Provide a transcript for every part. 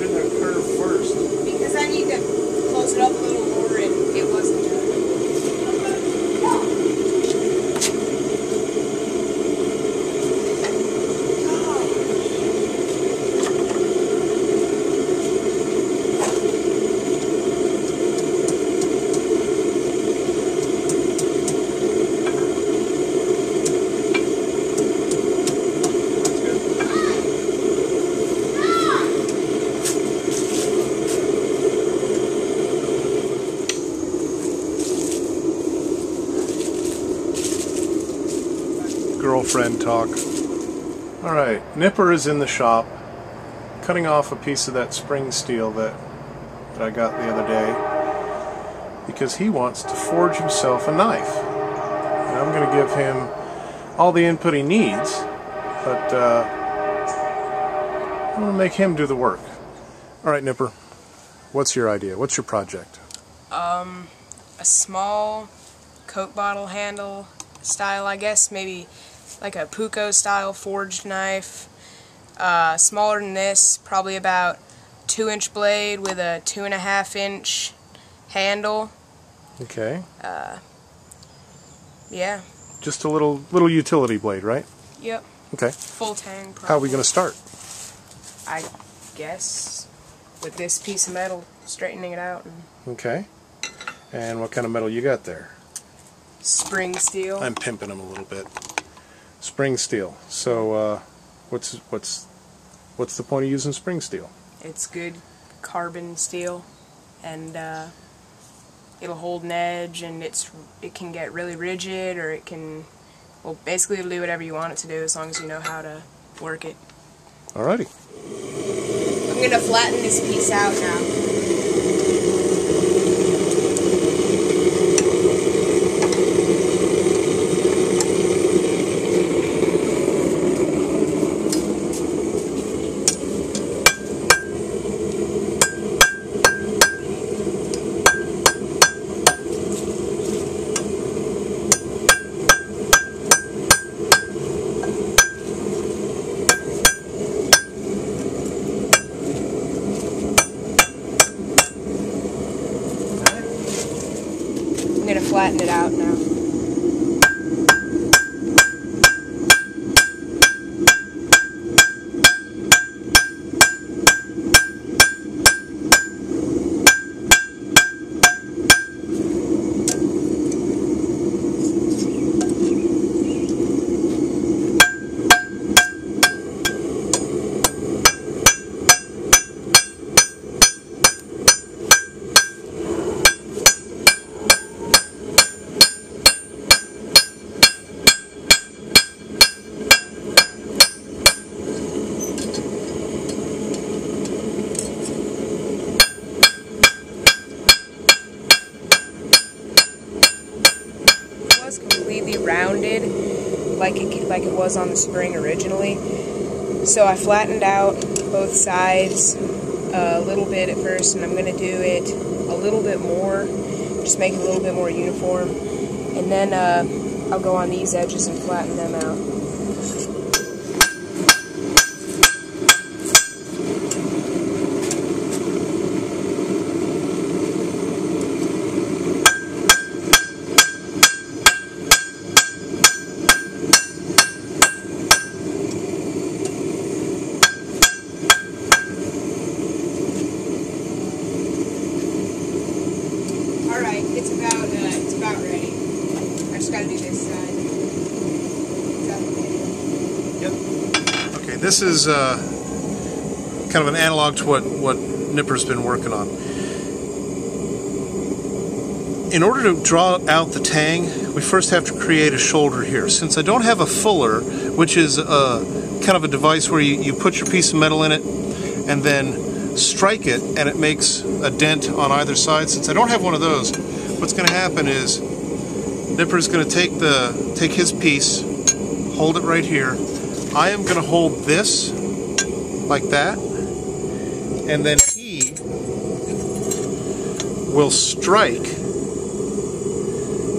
in the curve first? Because I need to close it up a little more and it wasn't done. Girlfriend talk. Alright, Nipper is in the shop cutting off a piece of that spring steel that I got the other day because he wants to forge himself a knife. And I'm going to give him all the input he needs, but I'm going to make him do the work. Alright, Nipper, what's your idea? What's your project? A small Coke bottle handle style, I guess, maybe like a Puko style forged knife, smaller than this, probably about 2-inch blade with a 2.5-inch handle. Okay. Yeah. Just a little utility blade, right? Yep. Okay. Full tang, probably. How are we going to start? I guess with this piece of metal, straightening it out. Okay. And what kind of metal you got there? Spring steel. I'm pimping them a little bit. Spring steel. So, what's the point of using spring steel? It's good carbon steel, and it'll hold an edge, and it can get really rigid, or it can, well, basically it'll do whatever you want it to do as long as you know how to work it. Alrighty. I'm gonna flatten this piece out now. I'm going to flatten it out now. Completely rounded like it was on the spring originally, so I flattened out both sides a little bit at first, and I'm going to do it a little bit more, just make it a little bit more uniform, and then I'll go on these edges and flatten them out. Alright, it's about ready. I just gotta do this side. Is that okay? Yep. Okay, this is kind of an analog to what Nipper's been working on. In order to draw out the tang, we first have to create a shoulder here. Since I don't have a fuller, which is kind of a device where you put your piece of metal in it and then strike it and it makes a dent on either side. Since I don't have one of those, what's going to happen is Nipper's going to take his piece, hold it right here. I am going to hold this like that, and then he will strike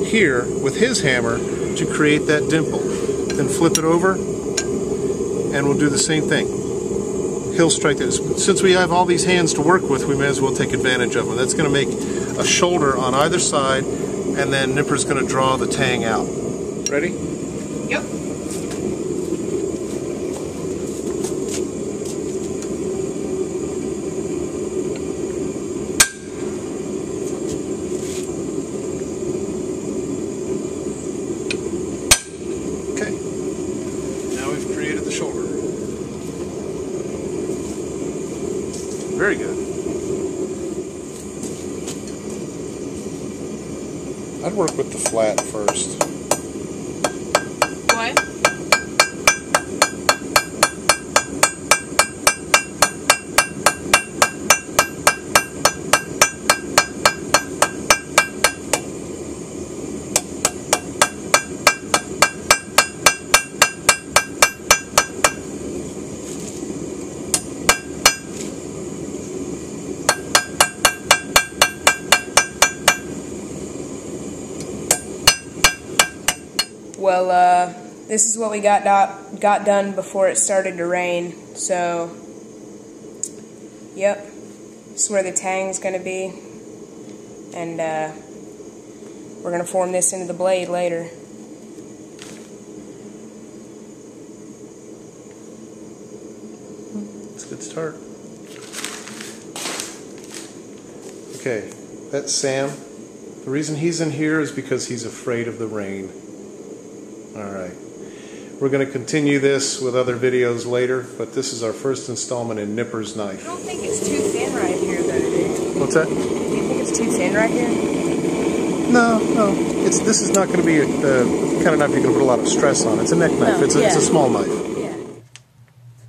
here with his hammer to create that dimple. Then flip it over and we'll do the same thing. he'll strike this. Since we have all these hands to work with, we may as well take advantage of them. That's going to make a shoulder on either side, and then Nipper's going to draw the tang out. Ready? Yep. Okay. Now we've created the shoulder. Very good. I'd work with the flat first. What? Well, this is what we got done before it started to rain. So, yep, this is where the tang's going to be, and we're going to form this into the blade later. It's a good start. Okay, that's Sam. The reason he's in here is because he's afraid of the rain. Alright. We're going to continue this with other videos later, but this is our first installment in Nipper's knife. I don't think it's too thin right here, though, dude. What's that? Do you think it's too thin right here? No. This is not going to be the kind of knife you're going to put a lot of stress on. It's a neck knife. No, It's a small knife. Yeah.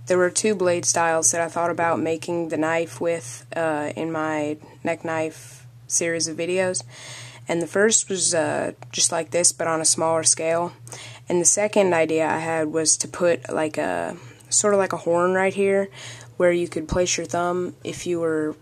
There were two blade styles that I thought about making the knife with in my neck knife series of videos. And the first was just like this, but on a smaller scale. And the second idea I had was to put like sort of like a horn right here, where you could place your thumb if you were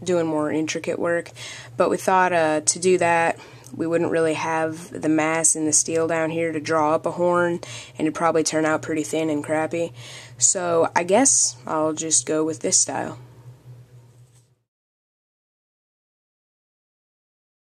doing more intricate work. But we thought to do that, we wouldn't really have the mass in the steel down here to draw up a horn, and it'd probably turn out pretty thin and crappy. So I guess I'll just go with this style.